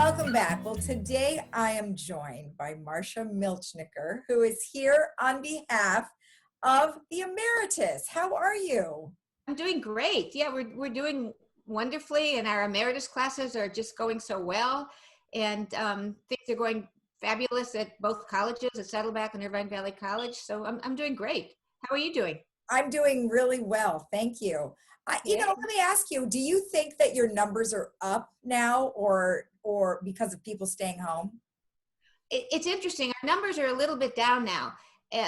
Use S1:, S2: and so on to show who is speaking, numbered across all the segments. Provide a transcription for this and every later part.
S1: Welcome back. Well, today I am joined by Marcia Milchnicker, who is here on behalf of the Emeritus. How are you?
S2: I'm doing great. Yeah, we're doing wonderfully, and our emeritus classes are just going so well, and things are going fabulous at both colleges, at Saddleback and Irvine Valley College. So I'm doing great. How are you doing?
S1: I'm doing really well. Thank you.
S2: Yeah.
S1: Let me ask you, do you think that your numbers are up now or because of people staying home?
S2: It's interesting. Our numbers are a little bit down now,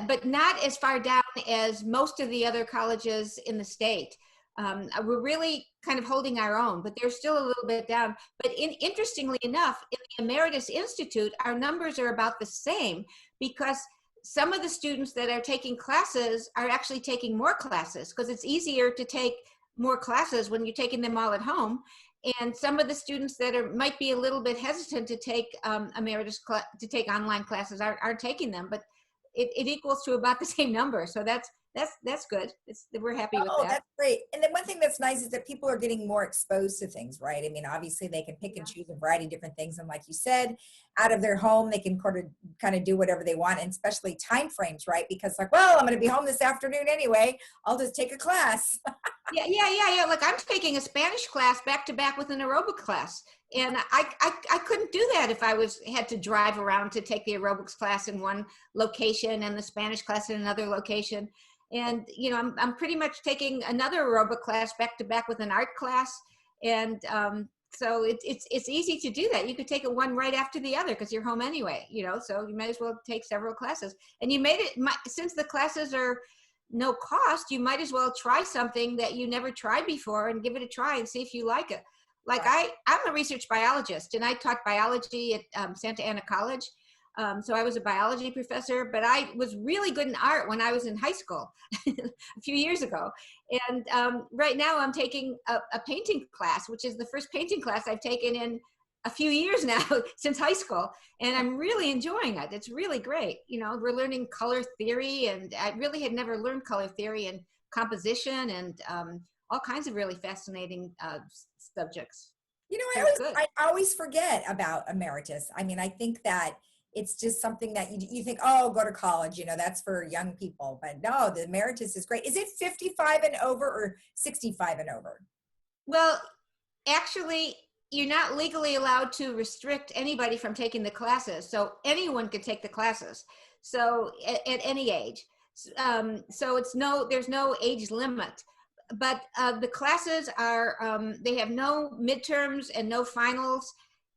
S2: but not as far down as most of the other colleges in the state. We're really kind of holding our own, but they're still a little bit down. But interestingly enough, in the Emeritus Institute, our numbers are about the same because some of the students that are taking classes are actually taking more classes because it's easier to take more classes when you're taking them all at home. And some of the students that might be a little bit hesitant to take to take online classes are taking them, but it equals to about the same number. So that's good. We're happy with
S1: Oh,
S2: that.
S1: that's great. And then one thing that's nice is that people are getting more exposed to things, right? I mean, obviously they can pick and choose a variety of different things. And like you said, out of their home, they can kind of do whatever they want, and especially time frames, right? Because like, well, I'm going to be home this afternoon anyway. I'll just take a class.
S2: Yeah. Like I'm taking a Spanish class back to back with an aerobic class. And I couldn't do that if I had to drive around to take the aerobics class in one location and the Spanish class in another location. And, I'm pretty much taking another aerobic class back to back with an art class. And so it's easy to do that. You could take it one right after the other because you're home anyway, so you might as well take several classes. And you since the classes are no cost, you might as well try something that you never tried before and give it a try and see if you like it. Like I'm a research biologist and I taught biology at Santa Ana College. So I was a biology professor, but I was really good in art when I was in high school a few years ago. And right now I'm taking a painting class, which is the first painting class I've taken in a few years now since high school. And I'm really enjoying it. It's really great. We're learning color theory, and I really had never learned color theory and composition and all kinds of really fascinating subjects.
S1: I always forget about Emeritus. I mean, I think that it's just something that you think, oh, go to college, that's for young people. But no, the Emeritus is great. Is it 55 and over or 65 and over?
S2: Well, actually, you're not legally allowed to restrict anybody from taking the classes. So anyone could take the classes. So at any age. So there's no age limit. But the classes they have no midterms and no finals.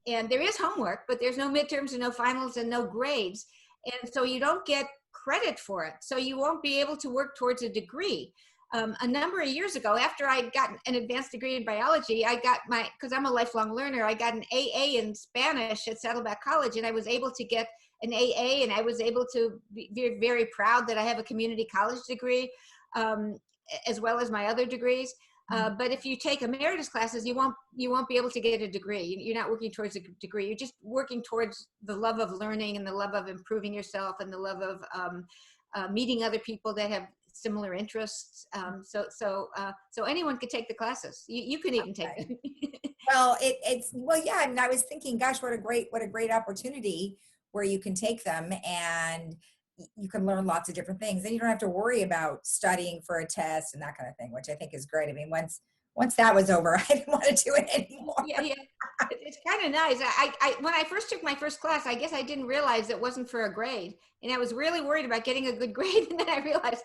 S2: And there is homework, but there's no midterms and no finals and no grades. And so you don't get credit for it. So you won't be able to work towards a degree. A number of years ago, after I got an advanced degree in biology, because I'm a lifelong learner, I got an AA in Spanish at Saddleback College, and I was able to get an AA, and I was able to be very, very proud that I have a community college degree, as well as my other degrees. But if you take emeritus classes, you won't be able to get a degree. You're not working towards a degree. You're just working towards the love of learning and the love of improving yourself and the love of meeting other people that have similar interests. So anyone could take the classes. You could even take them.
S1: Well, yeah. And I was thinking, gosh, what a great opportunity where you can take them and you can learn lots of different things, and you don't have to worry about studying for a test and that kind of thing, which I think is great. I mean, once that was over, I didn't want to do it anymore.
S2: Yeah. It's kind of nice. I when I first took my first class, I guess I didn't realize it wasn't for a grade, and I was really worried about getting a good grade. And then I realized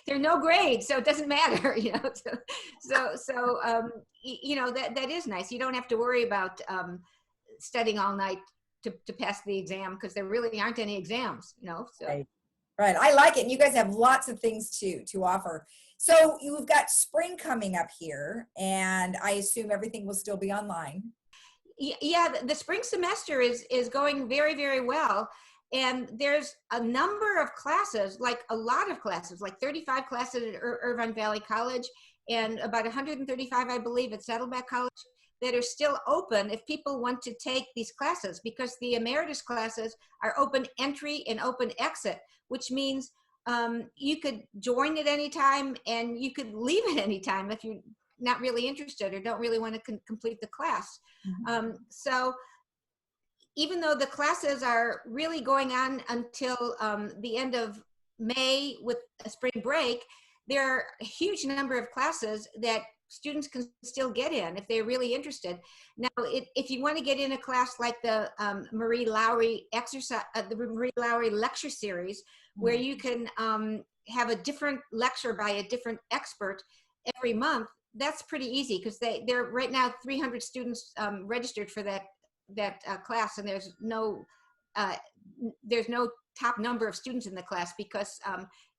S2: there are no grades, so it doesn't matter. That is nice. You don't have to worry about studying all night to pass the exam, because there really aren't any exams. So.
S1: Right. I like it. And you guys have lots of things to offer. So you've got spring coming up here, and I assume everything will still be online.
S2: Yeah, the spring semester is going very, very well. And there's a number of classes, like a lot of classes, like 35 classes at Irvine Valley College and about 135, I believe, at Saddleback College, that are still open if people want to take these classes, because the emeritus classes are open entry and open exit, which means you could join at any time and you could leave at any time if you're not really interested or don't really want to complete the class.
S1: Mm-hmm.
S2: So even though the classes are really going on until the end of May with a spring break, there are a huge number of classes that students can still get in if they're really interested. Now, if you want to get in a class like the Marie Lowry the Marie Lowry lecture series, where you can have a different lecture by a different expert every month, that's pretty easy, because they're right now 300 students registered for that class, and there's no top number of students in the class, because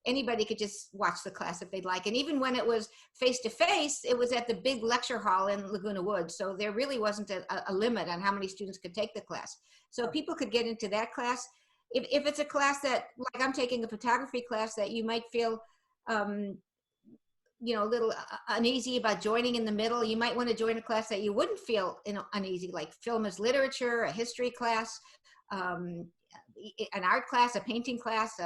S2: anybody could just watch the class if they'd like. And even when it was face-to-face, it was at the big lecture hall in Laguna Woods. So there really wasn't a limit on how many students could take the class. So people could get into that class. If it's a class that, like I'm taking a photography class, that you might feel, a little uneasy about joining in the middle, you might want to join a class that you wouldn't feel uneasy, like film as literature, a history class, an art class, a painting class,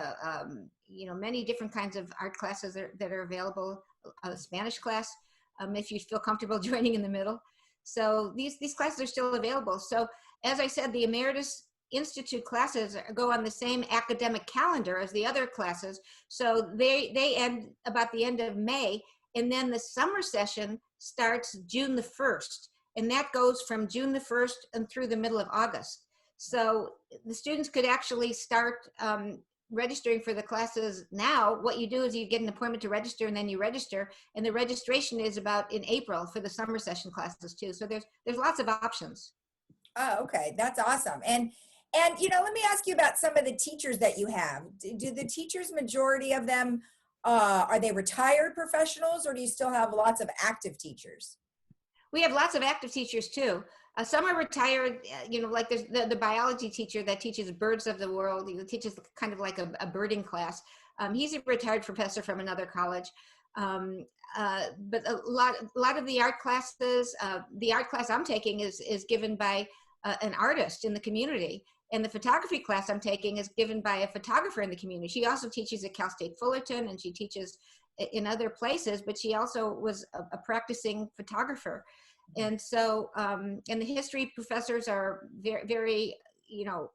S2: many different kinds of art classes that are available, a Spanish class, if you feel comfortable joining in the middle. So these classes are still available. So as I said, the Emeritus Institute classes go on the same academic calendar as the other classes. So they end about the end of May, and then the summer session starts June the 1st. And that goes from June the 1st and through the middle of August. So the students could actually start registering for the classes now. What you do is you get an appointment to register, and then you register, and the registration is about in April for the summer session classes too. So there's lots of options.
S1: Oh, okay. That's awesome. And let me ask you about some of the teachers that you have. Do the teachers, majority of them, are they retired professionals, or do you still have lots of active teachers?
S2: We have lots of active teachers too. Some are retired, like there's the biology teacher that teaches birds of the world. He teaches kind of like a birding class. He's a retired professor from another college. But a lot of the art classes, the art class I'm taking is given by an artist in the community. And the photography class I'm taking is given by a photographer in the community. She also teaches at Cal State Fullerton, and she teaches in other places, but she also was a practicing photographer. And so, and the history professors are very, very,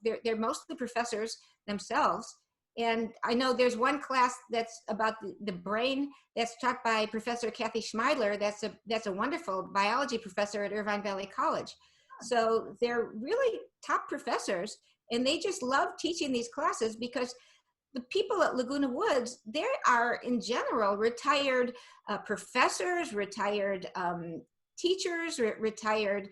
S2: they're mostly professors themselves. And I know there's one class that's about the brain that's taught by Professor Kathy Schmeidler. That's a wonderful biology professor at Irvine Valley College. So they're really top professors, and they just love teaching these classes, because the people at Laguna Woods, they are in general retired professors, retired teachers, retired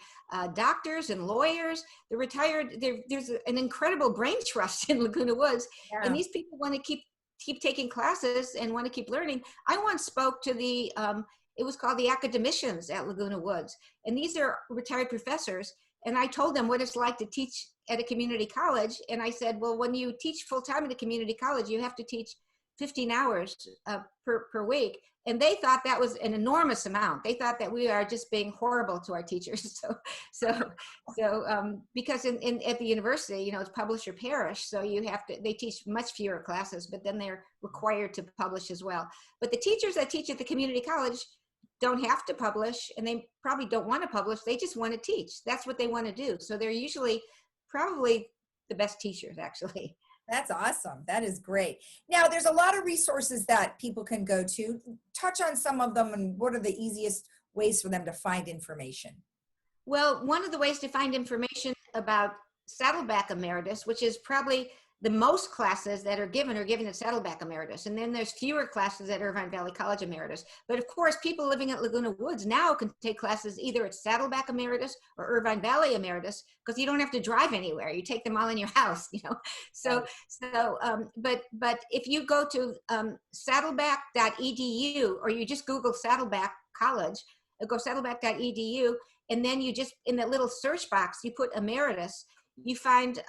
S2: doctors and lawyers. They're retired. There's an incredible brain trust in Laguna Woods, yeah. And these people want to keep taking classes and want to keep learning. I once spoke to the it was called the academicians at Laguna Woods, and these are retired professors. And I told them what it's like to teach at a community college. And I said, well, when you teach full-time at a community college, you have to teach 15 hours per week. And they thought that was an enormous amount. They thought that we are just being horrible to our teachers. So because at the university, it's publish or perish. So they teach much fewer classes, but then they're required to publish as well. But the teachers that teach at the community college don't have to publish, and they probably don't want to publish. They just want to teach. That's what they want to do. So they're usually probably the best teachers, actually.
S1: That's awesome. That is great. Now, there's a lot of resources that people can go to. Touch on some of them, and what are the easiest ways for them to find information?
S2: Well, one of the ways to find information about Saddleback Emeritus, which is probably the most classes that are given at Saddleback Emeritus. And then there's fewer classes at Irvine Valley College Emeritus. But of course, people living at Laguna Woods now can take classes either at Saddleback Emeritus or Irvine Valley Emeritus, because you don't have to drive anywhere. You take them all in your house, But if you go to saddleback.edu, or you just Google Saddleback College, go saddleback.edu, and then you just, in that little search box, you put Emeritus, you find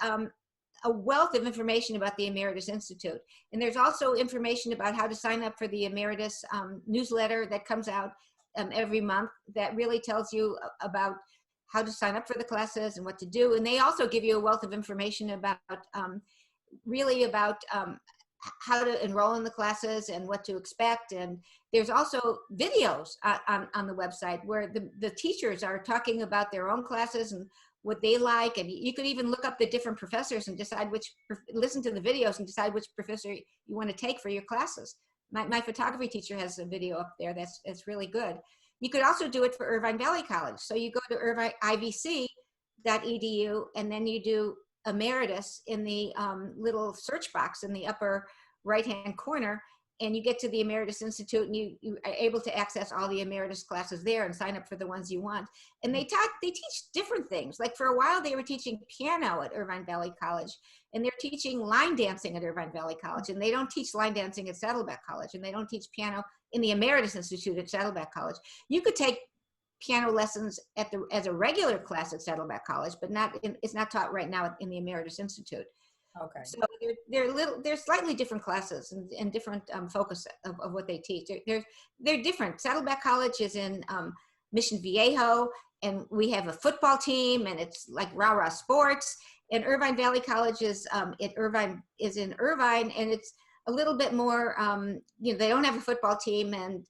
S2: a wealth of information about the Emeritus Institute. And there's also information about how to sign up for the Emeritus newsletter that comes out every month, that really tells you about how to sign up for the classes and what to do. And they also give you a wealth of information about how to enroll in the classes and what to expect. And there's also videos on the website where the teachers are talking about their own classes and what they like, and you could even look up the different professors and decide listen to the videos and decide which professor you want to take for your classes. My photography teacher has a video up there that's really good. You could also do it for Irvine Valley College. So you go to ivc.edu, and then you do emeritus in the little search box in the upper right-hand corner, and you get to the Emeritus Institute, and you are able to access all the emeritus classes there and sign up for the ones you want. And they teach different things. Like for a while, they were teaching piano at Irvine Valley College, and they're teaching line dancing at Irvine Valley College, and they don't teach line dancing at Saddleback College, and they don't teach piano in the Emeritus Institute at Saddleback College. You could take piano lessons as a regular class at Saddleback College, but it's not taught right now in the Emeritus Institute.
S1: Okay.
S2: So they're slightly different classes and different focus of what they teach. They're different. Saddleback College is in Mission Viejo, and we have a football team, and it's like rah-rah sports. And Irvine Valley College is in Irvine, and it's a little bit more. They don't have a football team, and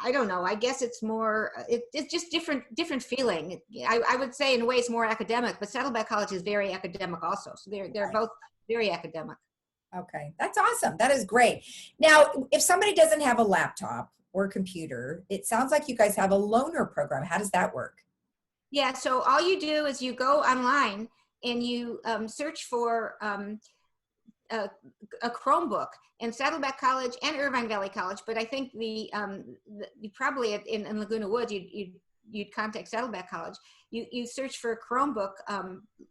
S2: I don't know. I guess it's more. It's just different feeling. I would say in a way it's more academic, but Saddleback College is very academic also. So they're both very academic.
S1: Okay, that's awesome. That is great. Now, if somebody doesn't have a laptop or computer, it sounds like you guys have a loaner program. How does that work?
S2: Yeah. So all you do is you go online and you search for a Chromebook, and Saddleback College and Irvine Valley College, but I think you probably in Laguna Woods, you'd contact Saddleback College. You search for a Chromebook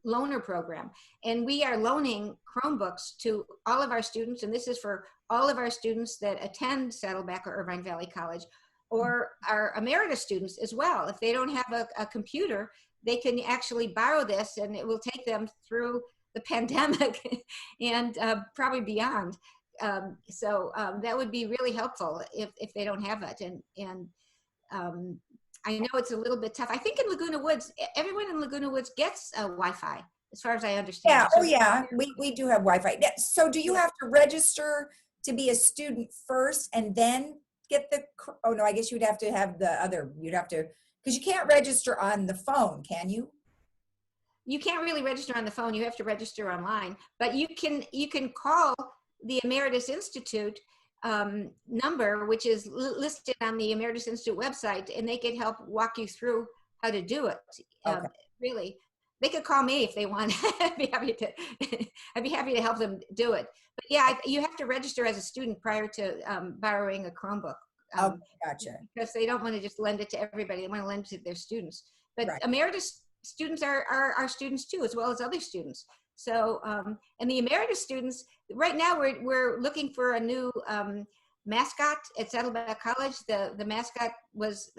S2: loaner program, and we are loaning Chromebooks to all of our students, and this is for all of our students that attend Saddleback or Irvine Valley College, or our emeritus students as well. If they don't have a computer, they can actually borrow this, and it will take them through the pandemic and probably beyond. So that would be really helpful if they don't have it. And I know it's a little bit tough. I think in Laguna Woods, everyone in Laguna Woods gets Wi-Fi, as far as I understand.
S1: Yeah.
S2: So,
S1: Oh, yeah. We do have Wi-Fi. So do you have to register to be a student first and then get the? Oh no, I guess you'd have to have the other. You'd have to, because you can't register on the phone, can you?
S2: You can't really register on the phone. You have to register online, but you can call the Emeritus Institute number, which is listed on the Emeritus Institute website, and they can help walk you through how to do it.
S1: Okay.
S2: Really, they could call me if they want. I'd be happy to help them do it. But yeah, you have to register as a student prior to borrowing a Chromebook.
S1: Okay, gotcha.
S2: Because they don't want to just lend it to everybody. They want to lend it to their students. But
S1: Right.
S2: Emeritus students are our students too, as well as other students. So, and the emeritus students, right now we're looking for a new mascot at Saddleback College. The mascot was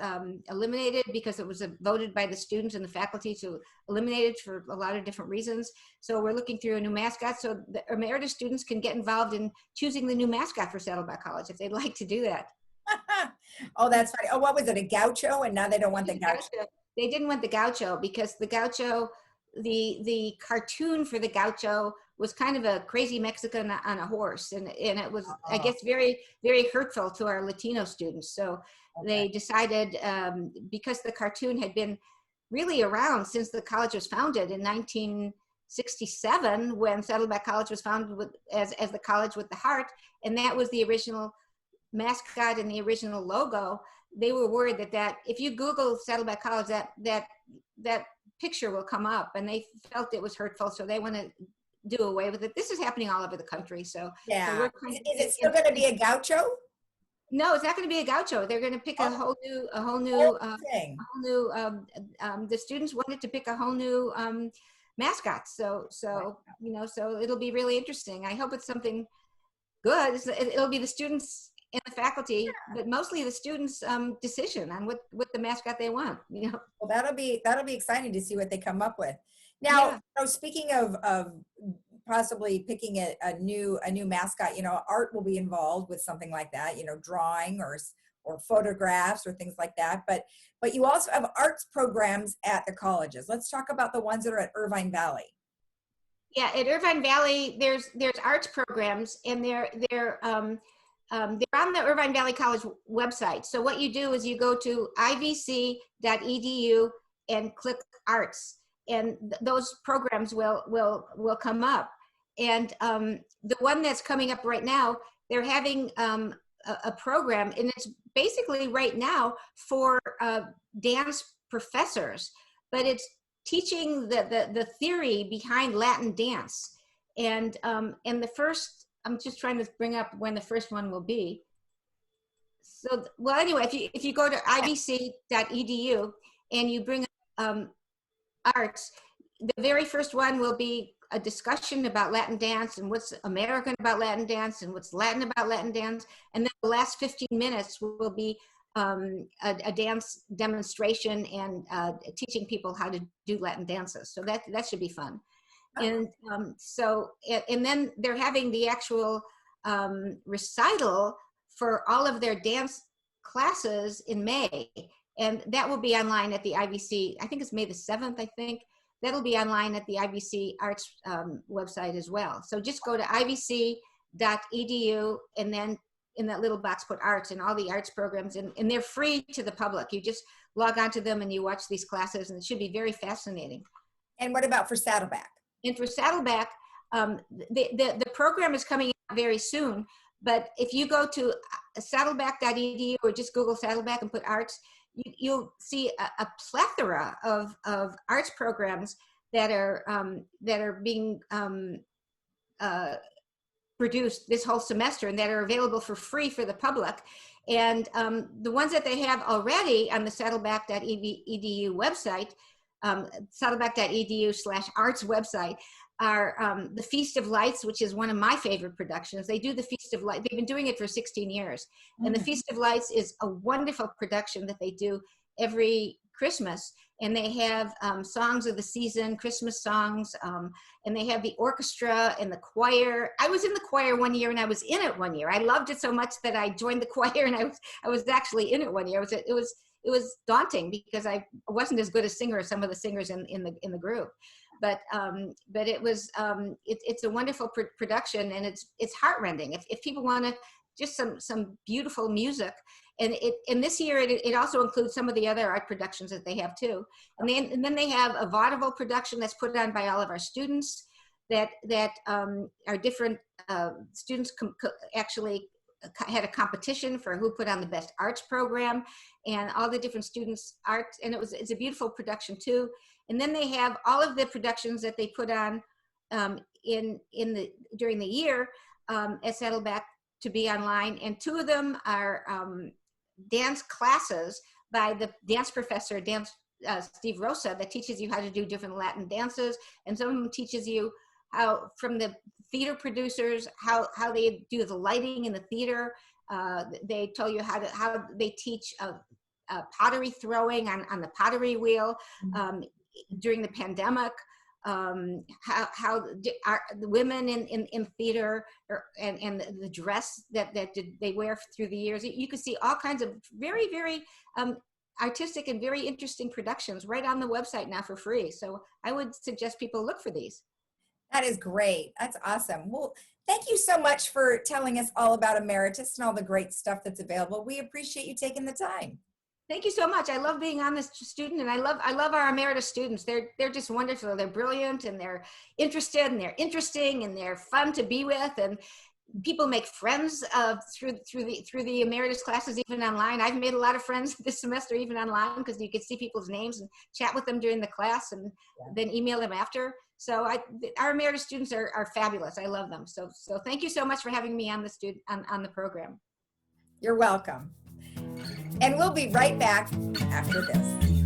S2: eliminated because it was voted by the students and the faculty to eliminate it for a lot of different reasons. So we're looking through a new mascot, so the emeritus students can get involved in choosing the new mascot for Saddleback College if they'd like to do that.
S1: Oh, that's funny. Oh, what was it? A gaucho? And now they don't want the gaucho.
S2: They didn't want the gaucho because the gaucho, the cartoon for the gaucho was kind of a crazy Mexican on a horse, and it was, I guess, very, very hurtful to our Latino students. So they decided, because the cartoon had been really around since the college was founded in 1967, when Saddleback College was founded as the College with the Heart, and that was the original mascot and the original logo. They were worried that if you Google Saddleback College, that picture will come up, and they felt it was hurtful, so they want to do away with it. This is happening all over the country. So
S1: yeah,
S2: so
S1: is it still going to be a gaucho?
S2: No, it's not going to be a gaucho. They're going to pick a whole new the students wanted to pick a whole new mascot. So so it'll be really interesting. I hope it's something good. It'll be the students and the faculty, but mostly the students' decision on what the mascot they want.
S1: Well, that'll be exciting to see what they come up with. Now, speaking of possibly picking a new mascot, art will be involved with something like that. Drawing or photographs or things like that. But you also have arts programs at the colleges. Let's talk about the ones that are at Irvine Valley.
S2: Yeah, at Irvine Valley, there's arts programs, and they're on the Irvine Valley College website. So what you do is you go to ivc.edu, and click arts, and those programs will come up. And the one that's coming up right now, they're having a program, and it's basically right now for dance professors, but it's teaching the theory behind Latin dance. And the first, I'm just trying to bring up when the first one will be. So, well, anyway, if you go to ibc.edu and you bring up arts, the very first one will be a discussion about Latin dance and what's American about Latin dance and what's Latin about Latin dance. And then the last 15 minutes will be a dance demonstration and teaching people how to do Latin dances. So that should be fun. And and then they're having the actual recital for all of their dance classes in May. And that will be online at the IBC. I think it's May the 7th, I think. That'll be online at the IBC Arts website as well. So just go to ibc.edu and then in that little box put arts, and all the arts programs, and they're free to the public. You just log onto them and you watch these classes, and it should be very fascinating.
S1: And what about for Saddleback?
S2: And for Saddleback, the program is coming out very soon, but if you go to saddleback.edu or just Google Saddleback and put arts, you'll see a plethora of arts programs that are being produced this whole semester and that are available for free for the public. And the ones that they have already on the saddleback.edu website, saddleback.edu/arts website, are the Feast of Lights, which is one of my favorite productions. They do the Feast of Lights. They've been doing it for 16 years. And the Feast of Lights is a wonderful production that they do every Christmas. And they have songs of the season, Christmas songs, and they have the orchestra and the choir. I was in the choir one year, and I was in it one year. I loved it so much that I joined the choir, and I was actually in it one year. It was daunting because I wasn't as good a singer as some of the singers in the group. But it was it's a wonderful production, and it's heartrending. If people want to just some beautiful music, and this year it also includes some of the other art productions that they have too, and then they have a vaudeville production that's put on by all of our students that are different students actually had a competition for who put on the best arts program, and all the different students art, and it's a beautiful production too. And then they have all of the productions that they put on during the year at Saddleback to be online, and two of them are dance classes by the dance professor Steve Rosa that teaches you how to do different Latin dances, and some of them teaches you how, from the theater producers, how they do the lighting in the theater. They tell you how they teach pottery throwing on the pottery wheel during the pandemic. How the women in theater and the dress that they wear through the years. You could see all kinds of very, very artistic and very interesting productions right on the website now for free. So I would suggest people look for these.
S1: That is great. That's awesome. Well, thank you so much for telling us all about Emeritus and all the great stuff that's available. We appreciate you taking the time.
S2: Thank you so much. I love being on this student, and I love our Emeritus students. They're just wonderful. They're brilliant, and they're interested, and they're interesting, and they're fun to be with. And people make friends through the Emeritus classes, even online. I've made a lot of friends this semester, even online, because you can see people's names and chat with them during the class, and then email them after. So our Emeritus students are fabulous. I love them. So thank you so much for having me on the program.
S1: You're welcome. And we'll be right back after this.